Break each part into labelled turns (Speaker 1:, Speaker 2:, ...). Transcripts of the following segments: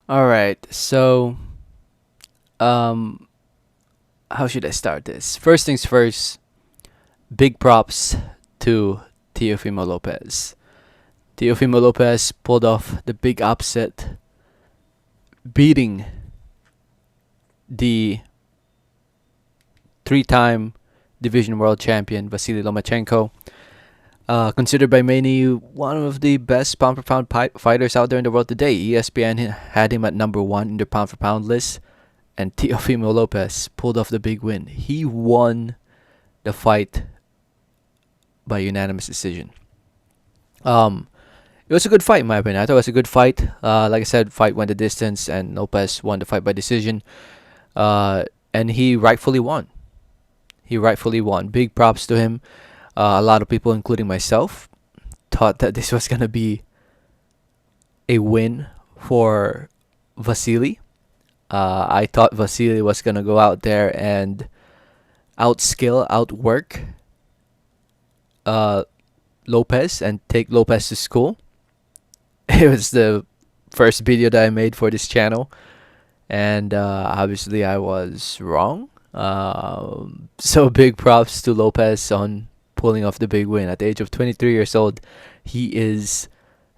Speaker 1: All right. So, um, how should I start this? First things first. Big props to Teofimo Lopez. Teofimo Lopez pulled off the big upset, beating the three-time division world champion Vasily Lomachenko. Considered by many one of the best pound for pound fighters out there in the world today. ESPN had him at number one in their pound for pound list, and Teofimo Lopez pulled off the big win. He won the fight by unanimous decision. Um, it was a good fight in my opinion. I thought it was a good fight. Like I said, fight went the distance, and Lopez won the fight by decision. And he rightfully won. He rightfully won. Big props to him. A lot of people, including myself, thought that this was gonna be a win for Vasily. I thought Vasily was gonna go out there and outskill, outwork uh, Lopez and take Lopez to school. It was the first video that I made for this channel, and obviously I was wrong. So big props to Lopez on pulling off the big win. At the age of 23 years old, he is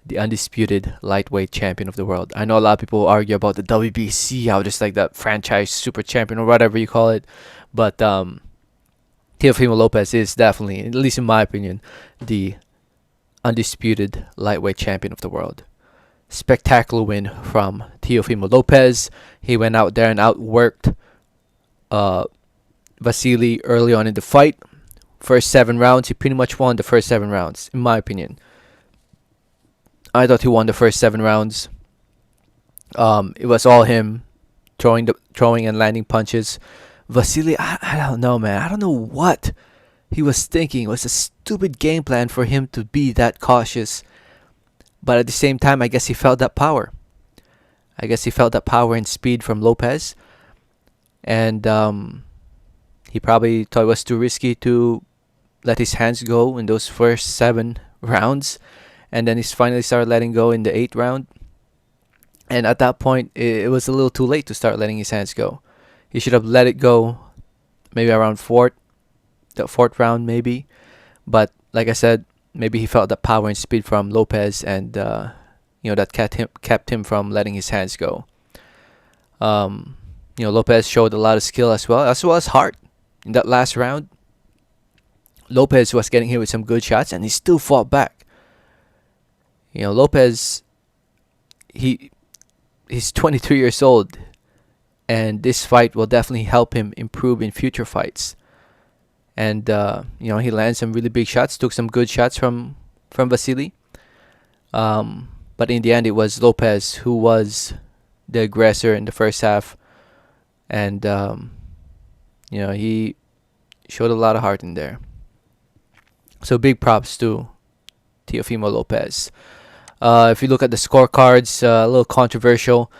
Speaker 1: the undisputed lightweight champion of the world. I know a lot of people argue about the WBC, how just like that franchise super champion or whatever you call it, but Teofimo Lopez is definitely, at least in my opinion, the undisputed lightweight champion of the world. Spectacular win from Teofimo Lopez. He went out there and outworked Vasily early on in the fight. First 7 rounds, he pretty much won the first 7 rounds, in my opinion. I thought he won the first 7 rounds. It was all him throwing and landing punches. Vasily, I don't know, man. I don't know what he was thinking. It was a stupid game plan for him to be that cautious. But at the same time, I guess he felt that power. I guess he felt that power and speed from Lopez. And he probably thought it was too risky to let his hands go in those first 7 rounds. And then he finally started letting go in the 8th round. And at that point, it was a little too late to start letting his hands go. He should have let it go maybe around the fourth round maybe. But like I said, maybe he felt the power and speed from Lopez, and that kept him from letting his hands go. Lopez showed a lot of skill as well as heart. In that last round, Lopez was getting hit with some good shots, and he still fought back. Lopez, he's 23 years old, and this fight will definitely help him improve in future fights. And he landed some really big shots, took some good shots from Vasily. But in the end, it was Lopez who was the aggressor in the first half, and he showed a lot of heart in there. So big props to Teofimo Lopez. If you look at the scorecards, a little controversial.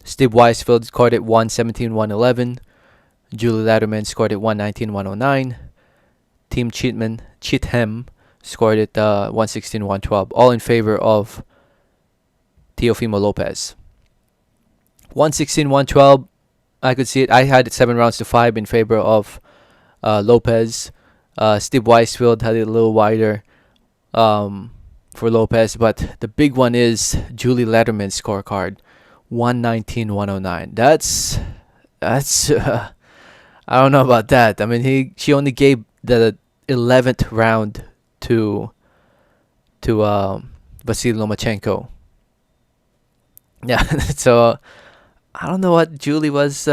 Speaker 1: Steve Weisfeld scored at 117-111. Julie Lederman scored at 119-109. Team Cheatham scored at 116-112. All in favor of Teofimo Lopez. 116-112, I could see it. I had it 7 rounds to 5 in favor of Lopez. Steve Weisfeld had it a little wider for Lopez, but the big one is Julie Lederman's scorecard, 119-109. That's I don't know about that. I mean, she only gave the 11th round to Vasily Lomachenko. Yeah, so I don't know what Julie was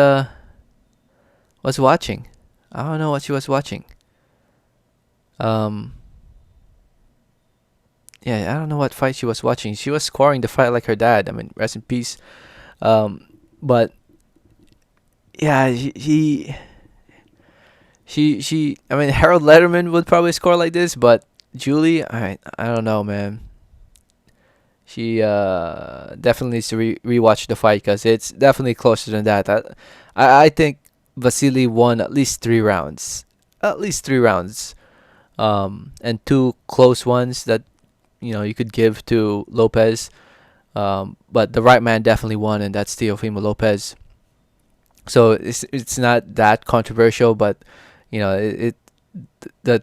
Speaker 1: watching. I don't know what she was watching. Yeah, I don't know what fight she was watching. She was scoring the fight like her dad. I mean, rest in peace. But yeah, she. I mean, Harold Letterman would probably score like this, but Julie, I don't know, man. She definitely needs to rewatch the fight, because it's definitely closer than that. I think Vasily won at least 3 rounds, and 2 close ones that you could give to Lopez. But the right man definitely won, and that's Teofimo Lopez. So it's not that controversial, but it the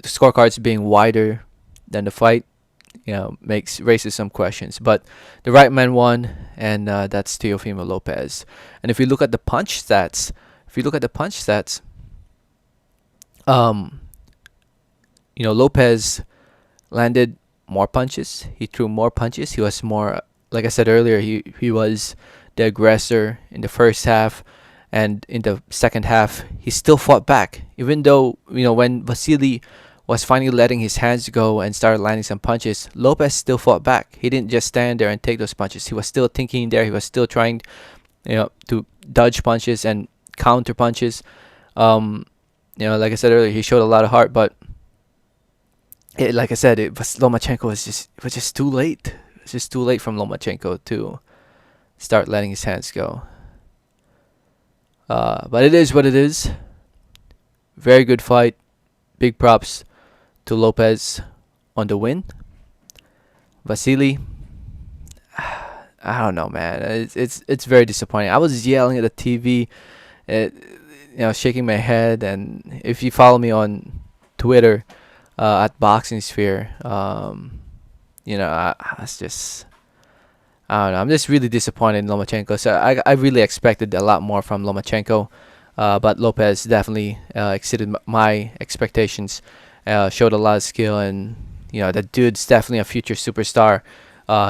Speaker 1: scorecards being wider than the fight, makes raises some questions. But the right man won, and that's Teofimo Lopez. And if you look at the punch stats, um, Lopez landed more punches. He threw more punches. He was more, like I said earlier, he was the aggressor in the first half, and in the second half, he still fought back. Even though when Vasily was finally letting his hands go and started landing some punches, Lopez still fought back. He didn't just stand there and take those punches. He was still thinking there. He was still trying, to dodge punches and counter punches. Um, like I said earlier, he showed a lot of heart, but like I said, it was Lomachenko was just too late. It was just too late from Lomachenko to start letting his hands go. But it is what it is. Very good fight. Big props to Lopez on the win. Vasily, I don't know, man. It's very disappointing. I was yelling at the TV, it, shaking my head. And if you follow me on Twitter, at Boxing Sphere, I was just, I don't know. I'm just really disappointed in Lomachenko. So I really expected a lot more from Lomachenko, but Lopez definitely exceeded my expectations. Showed a lot of skill, and that dude's definitely a future superstar.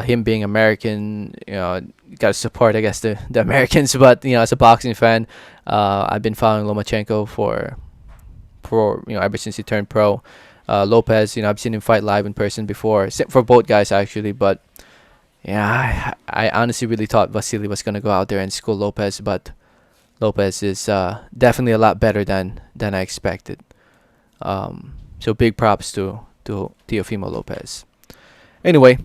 Speaker 1: Him being American, gotta support, I guess, the Americans. But as a boxing fan, I've been following Lomachenko for ever since he turned pro. Lopez, I've seen him fight live in person before, for both guys actually. But yeah, I honestly really thought Vasily was gonna go out there and school Lopez, but Lopez is definitely a lot better than I expected. So big props to Teofimo Lopez. Anyway,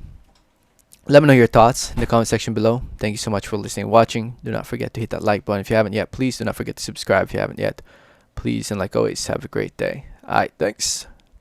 Speaker 1: let me know your thoughts in the comment section below. Thank you so much for listening and watching. Do not forget to hit that like button if you haven't yet. Please do not forget to subscribe if you haven't yet. Please, and like always, have a great day. Alright, thanks.